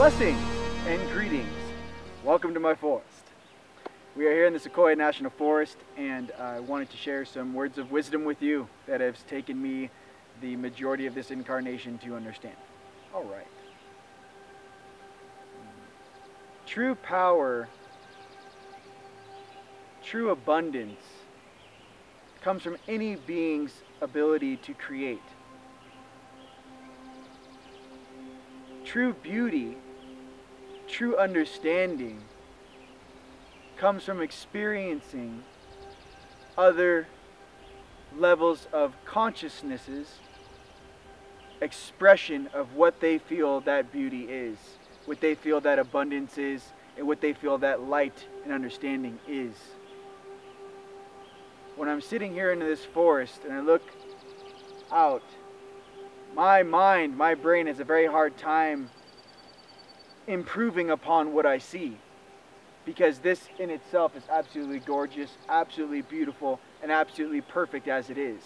Blessings and greetings. Welcome to my forest. We are here in the Sequoia National Forest, and I wanted to share some words of wisdom with you that have taken me the majority of this incarnation to understand. All right. True power, true abundance comes from any being's ability to create. True beauty, true understanding comes from experiencing other levels of consciousnesses, expression of what they feel that beauty is, what they feel that abundance is, and what they feel that light and understanding is. When I'm sitting here in this forest and I look out, my mind, my brain has a very hard time improving upon what I see, because this in itself is absolutely gorgeous, absolutely beautiful, and absolutely perfect as it is.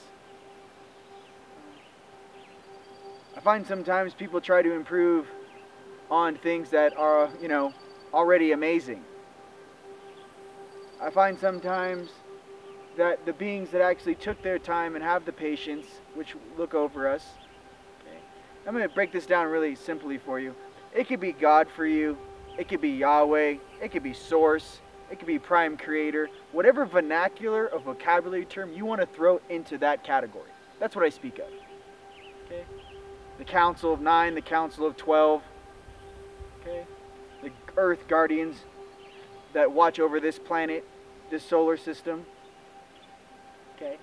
I find sometimes people try to improve on things that are, already amazing. I find sometimes that the beings that actually took their time and have the patience, which look over us, okay, I'm going to break this down really simply for you. It could be God for you, it could be Yahweh, it could be Source, it could be Prime Creator, whatever vernacular or vocabulary term you want to throw into that category. That's what I speak of. Okay? The Council of 9, the Council of 12, okay? The Earth Guardians that watch over this planet, this solar system. Okay.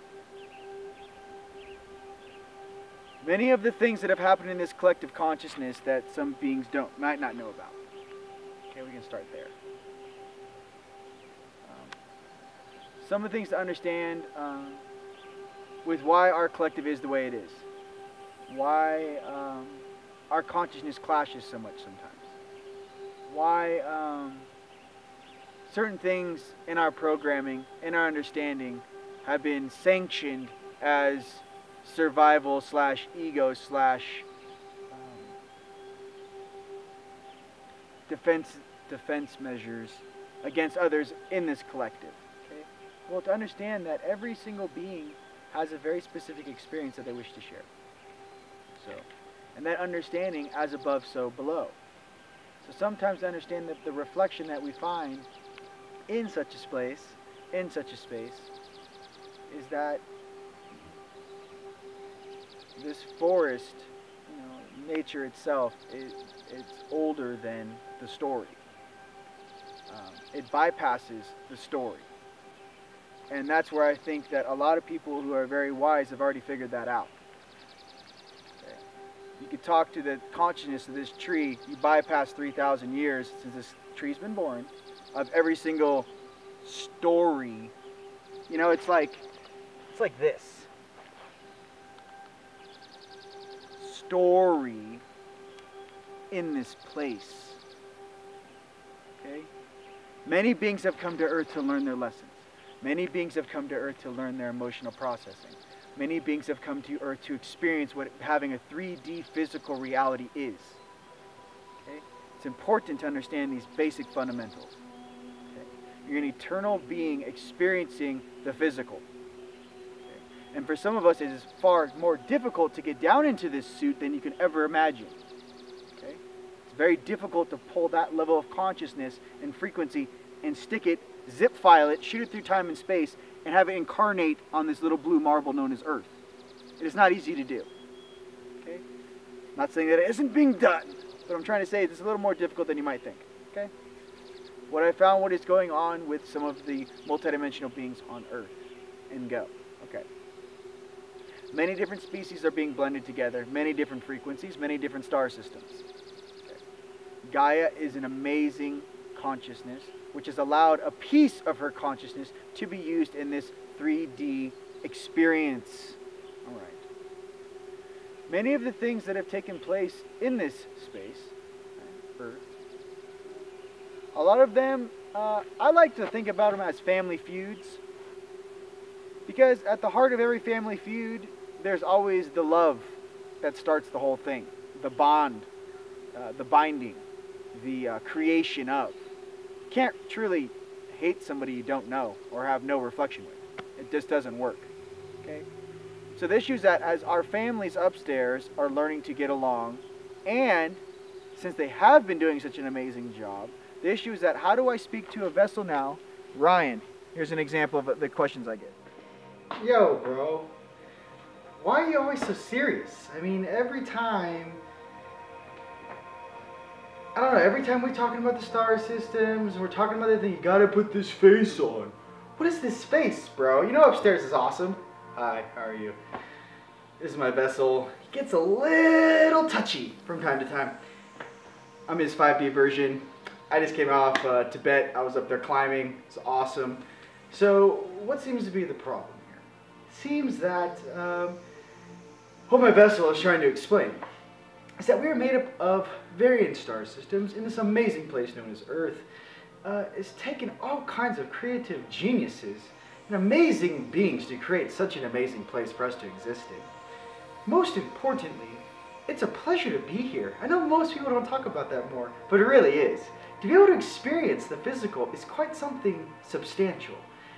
Many of the things that have happened in this collective consciousness that some beings might not know about. Okay, we can start there. Some of the things to understand with why our collective is the way it is. Why our consciousness clashes so much sometimes. Why certain things in our programming, in our understanding, have been sanctioned as survival / ego / defense measures against others in this collective. Okay? Well, to understand that every single being has a very specific experience that they wish to share. So, and that understanding, as above, so below. So sometimes to understand that the reflection that we find in such a space, is that this forest, nature itself, it's older than the story. It bypasses the story. And that's where I think that a lot of people who are very wise have already figured that out. Okay. You could talk to the consciousness of this tree. You bypass 3,000 years since this tree's been born, of every single story. It's like this. Story in this place. Okay? Many beings have come to Earth to learn their lessons. Many beings have come to Earth to learn their emotional processing. Many beings have come to Earth to experience what having a 3D physical reality is. Okay? It's important to understand these basic fundamentals. Okay? You're an eternal being experiencing the physical. And for some of us, it is far more difficult to get down into this suit than you can ever imagine. Okay? It's very difficult to pull that level of consciousness and frequency and stick it, zip file it, shoot it through time and space, and have it incarnate on this little blue marble known as Earth. It is not easy to do. Okay? I'm not saying that it isn't being done, but I'm trying to say it's a little more difficult than you might think. Okay? What I found, what is going on with some of the multidimensional beings on Earth and go. Okay. Many different species are being blended together, many different frequencies, many different star systems. Okay. Gaia is an amazing consciousness, which has allowed a piece of her consciousness to be used in this 3D experience. All right. Many of the things that have taken place in this space, Earth, a lot of them, I like to think about them as family feuds. Because at the heart of every family feud, there's always the love that starts the whole thing. The bond, the binding. the creation of. You can't truly hate somebody you don't know or have no reflection with. It just doesn't work. Okay? So the issue is that as our families upstairs are learning to get along, and since they have been doing such an amazing job, the issue is that how do I speak to a vessel now? Ryan, here's an example of the questions I get. Yo, bro. Why are you always so serious? I mean, every time we're talking about the star systems, and we're talking about the thing, you gotta put this face on. What is this face, bro? You know upstairs is awesome. Hi, how are you? This is my vessel. He gets a little touchy from time to time. I'm his 5D version. I just came off Tibet. I was up there climbing. It's awesome. So, what seems to be the problem here? Seems that what my vessel is trying to explain is that we are made up of variant star systems in this amazing place known as Earth. It's taken all kinds of creative geniuses and amazing beings to create such an amazing place for us to exist in. Most importantly, it's a pleasure to be here. I know most people don't talk about that more, but it really is. To be able to experience the physical is quite something substantial.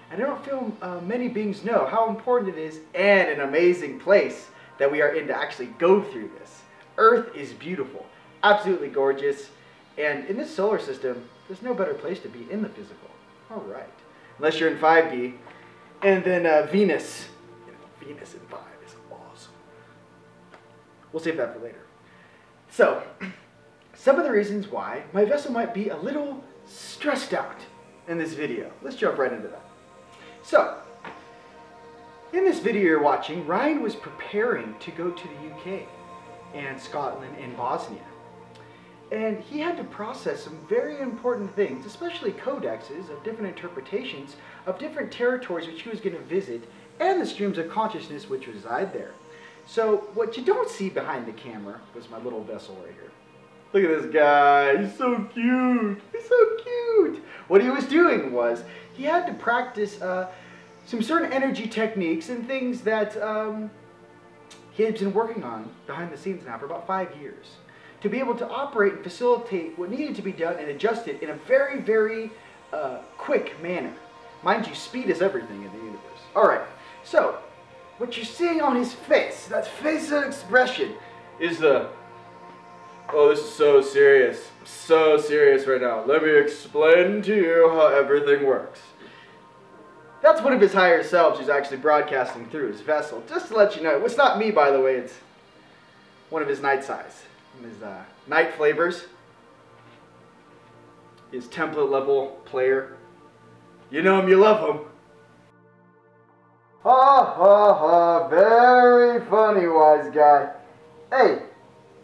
And I don't feel many beings know how important it is and an amazing place that we are in to actually go through this. Earth is beautiful, absolutely gorgeous, and in this solar system, there's no better place to be in the physical. All right. Unless you're in 5D, and then Venus. You know, Venus in 5 is awesome. We'll save that for later. So, some of the reasons why my vessel might be a little stressed out in this video. Let's jump right into that. So, in this video you're watching, Ryan was preparing to go to the UK and Scotland and Bosnia. And he had to process some very important things, especially codexes of different interpretations of different territories which he was going to visit and the streams of consciousness which reside there. So what you don't see behind the camera was my little vessel right here. Look at this guy, he's so cute, he's so cute. What he was doing was he had to practice some certain energy techniques and things that he had been working on behind the scenes now for about 5 years, to be able to operate and facilitate what needed to be done and adjust it in a very, very quick manner. Mind you, speed is everything in the universe. Alright, so what you're seeing on his face, that facial expression, is the, oh, this is so serious right now. Let me explain to you how everything works. That's one of his higher selves who's actually broadcasting through his vessel. Just to let you know, it's not me, by the way, it's one of his night size. His night flavors. His template level player. You know him, you love him. Ha ha ha, very funny, wise guy. Hey,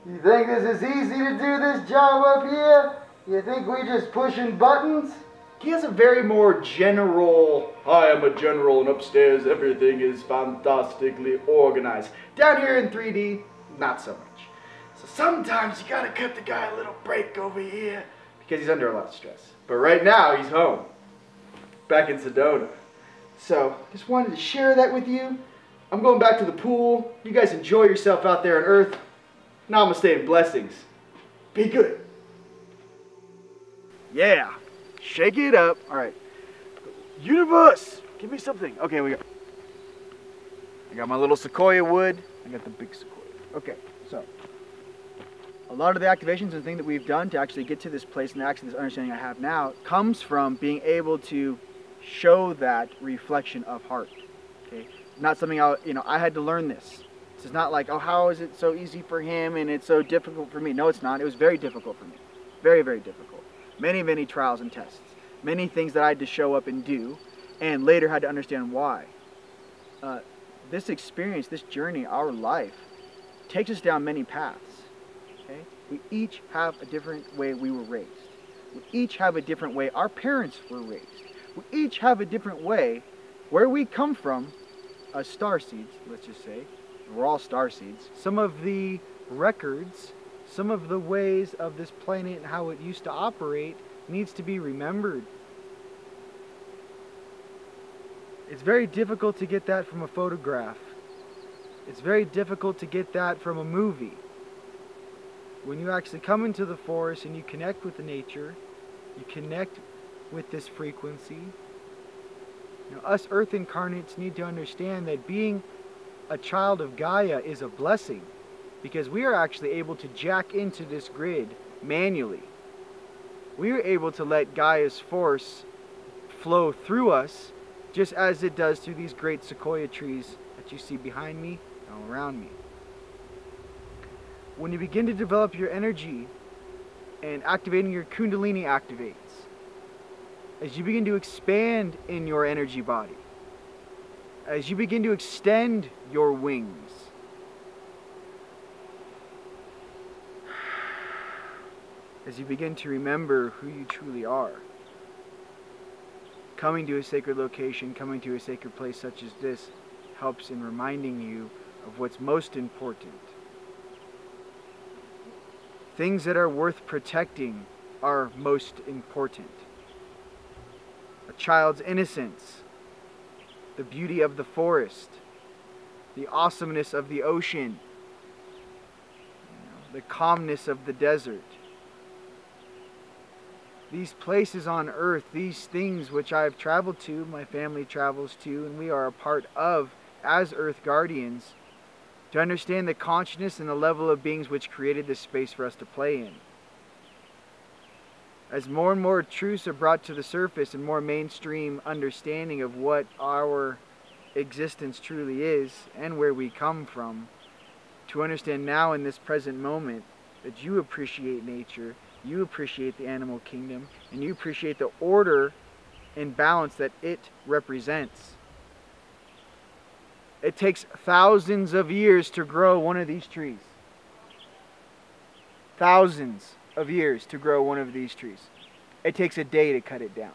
you think this is easy to do this job up here? You think we just pushing buttons? He has a very more general, I am a general and upstairs everything is fantastically organized. Down here in 3D, not so much. So sometimes you gotta cut the guy a little break over here because he's under a lot of stress. But right now he's home, back in Sedona. So just wanted to share that with you. I'm going back to the pool. You guys enjoy yourself out there on Earth. Namaste and blessings. Be good. Yeah. Shake it up. All right. Universe, give me something. Okay, I got my little sequoia wood. I got the big sequoia. Okay, so a lot of the activations and things that we've done to actually get to this place and actually this understanding I have now comes from being able to show that reflection of heart. Okay, not something I had to learn this. This is not like, oh, how is it so easy for him and it's so difficult for me? No, it's not. It was very difficult for me. Very, very difficult. Many, many trials and tests. Many things that I had to show up and do, and later had to understand why. This experience, this journey, our life, takes us down many paths. Okay? We each have a different way we were raised. We each have a different way our parents were raised. We each have a different way where we come from as star seeds, let's just say. We're all star seeds. Some of the records, some of the ways of this planet and how it used to operate needs to be remembered. It's very difficult to get that from a photograph. It's very difficult to get that from a movie. when you actually come into the forest and you connect with the nature, you connect with this frequency. You know, us earth incarnates need to understand that being a child of Gaia is a blessing, because we are actually able to jack into this grid manually. We are able to let Gaia's force flow through us, just as it does through these great sequoia trees that you see behind me and all around me. When you begin to develop your energy and activating your Kundalini activates, as you begin to expand in your energy body, as you begin to extend your wings, as you begin to remember who you truly are, coming to a sacred location, coming to a sacred place such as this helps in reminding you of what's most important. Things that are worth protecting are most important. A child's innocence, the beauty of the forest, the awesomeness of the ocean, the calmness of the desert. These places on earth, these things which I've traveled to, my family travels to, and we are a part of as Earth Guardians, to understand the consciousness and the level of beings which created this space for us to play in. As more and more truths are brought to the surface and more mainstream understanding of what our existence truly is and where we come from, to understand now in this present moment that you appreciate nature, you appreciate the animal kingdom, and you appreciate the order and balance that it represents. It takes thousands of years to grow one of these trees. Thousands of years to grow one of these trees. It takes a day to cut it down.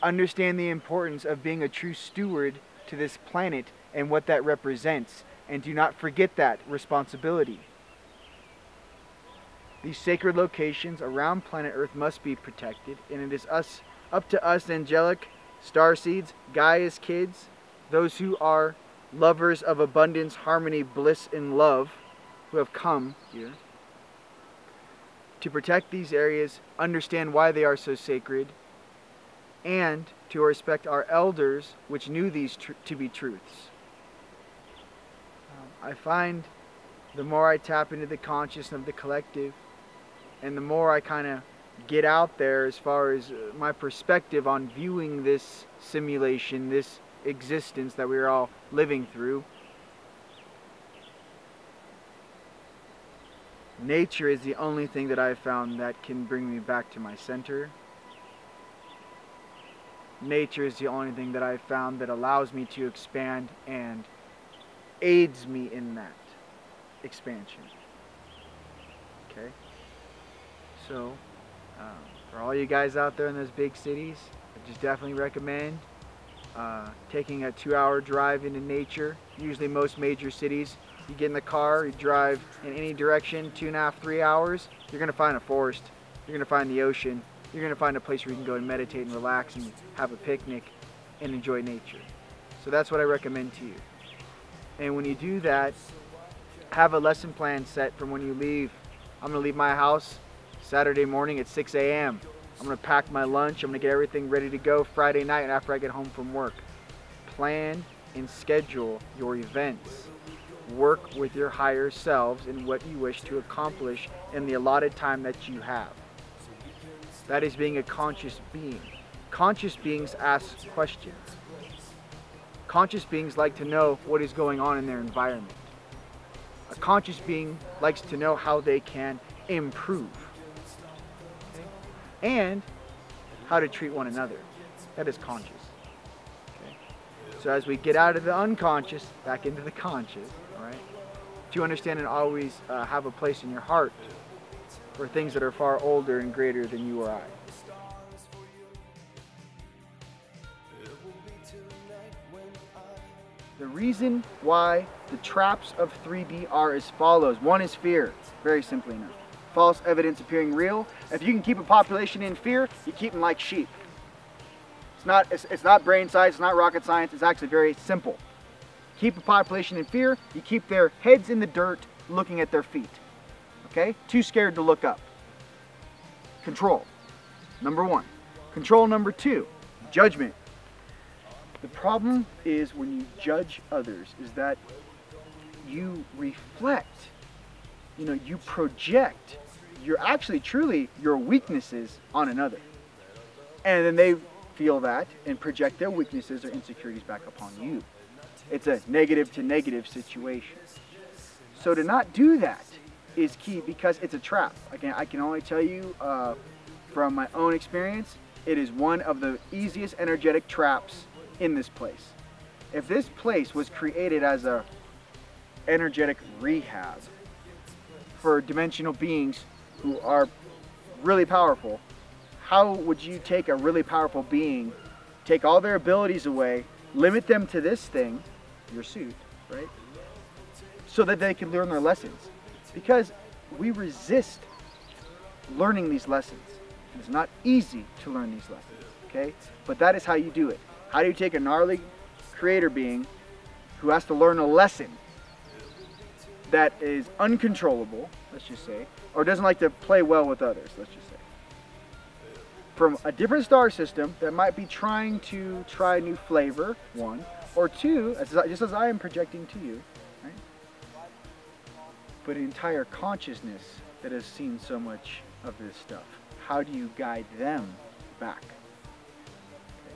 Understand the importance of being a true steward to this planet and what that represents, and do not forget that responsibility. These sacred locations around planet Earth must be protected, and it is up to us angelic starseeds, Gaia's kids, those who are lovers of abundance, harmony, bliss, and love, who have come here, to protect these areas, understand why they are so sacred, and to respect our elders, which knew these to be truths. I find the more I tap into the consciousness of the collective, and the more I kind of get out there as far as my perspective on viewing this simulation, this existence that we're all living through, nature is the only thing that I've found that can bring me back to my center. Nature is the only thing that I've found that allows me to expand and aids me in that expansion. Okay? So, for all you guys out there in those big cities, I just definitely recommend taking a 2-hour drive into nature. Usually most major cities, you get in the car, you drive in any direction, 2.5, 3 hours, you're going to find a forest, you're going to find the ocean, you're going to find a place where you can go and meditate and relax and have a picnic and enjoy nature. So that's what I recommend to you. And when you do that, have a lesson plan set from when you leave. I'm going to leave my house Saturday morning at 6 a.m. I'm going to pack my lunch. I'm going to get everything ready to go Friday night after I get home from work. Plan and schedule your events. Work with your higher selves in what you wish to accomplish in the allotted time that you have. That is being a conscious being. Conscious beings ask questions. Conscious beings like to know what is going on in their environment. A conscious being likes to know how they can improve. And how to treat one another. That is conscious. Okay? So as we get out of the unconscious, back into the conscious, all right? To understand and always have a place in your heart for things that are far older and greater than you or I. The reason why the traps of 3D are as follows. One is fear, very simply enough. False evidence appearing real. If you can keep a population in fear, you keep them like sheep. It's not brain science, it's not rocket science, it's actually very simple. Keep a population in fear, you keep their heads in the dirt looking at their feet. Okay? Too scared to look up. Control, number one. Control number two, judgment. The problem is when you judge others is that you reflect, you project your weaknesses on another. And then they feel that and project their weaknesses or insecurities back upon you. It's a negative to negative situation. So to not do that is key because it's a trap. Again, I can only tell you from my own experience, it is one of the easiest energetic traps in this place. If this place was created as a energetic rehab for dimensional beings who are really powerful, how would you take a really powerful being, take all their abilities away, limit them to this thing, your suit, right? So that they can learn their lessons. Because we resist learning these lessons. It's not easy to learn these lessons, okay? But that is how you do it. How do you take a gnarly creator being who has to learn a lesson that is uncontrollable, let's just say, or doesn't like to play well with others, let's just say, from a different star system that might be trying to try a new flavor, one, or two, just as I am projecting to you, right? But an entire consciousness that has seen so much of this stuff. How do you guide them back? Okay.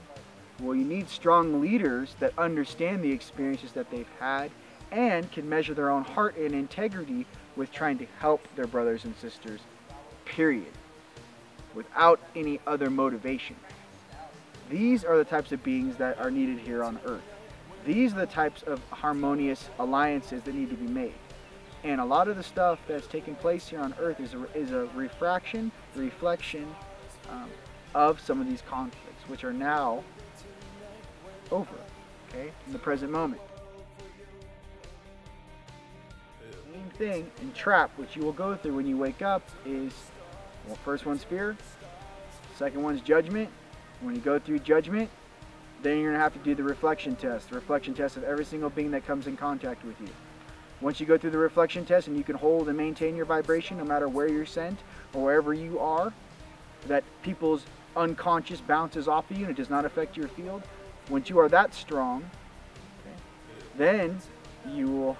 Well, you need strong leaders that understand the experiences that they've had and can measure their own heart and integrity with trying to help their brothers and sisters, period, without any other motivation. These are the types of beings that are needed here on Earth. These are the types of harmonious alliances that need to be made. And a lot of the stuff that's taking place here on Earth is a reflection of some of these conflicts, which are now over, okay, in the present moment. The main thing and trap which you will go through when you wake up is, well, first one's fear, second one's judgment. When you go through judgment, then you're going to have to do the reflection test of every single being that comes in contact with you. Once you go through the reflection test and you can hold and maintain your vibration no matter where you're sent or wherever you are, that people's unconscious bounces off of you and it does not affect your field. Once you are that strong, okay, then you will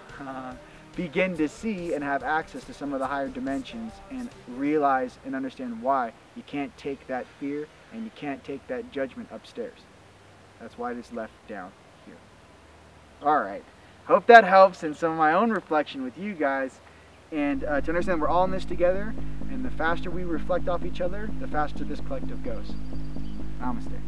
begin to see and have access to some of the higher dimensions and realize and understand why you can't take that fear and you can't take that judgment upstairs. That's why it is left down here. All right. Hope that helps in some of my own reflection with you guys, and to understand we're all in this together, and the faster we reflect off each other, the faster this collective goes. Namaste.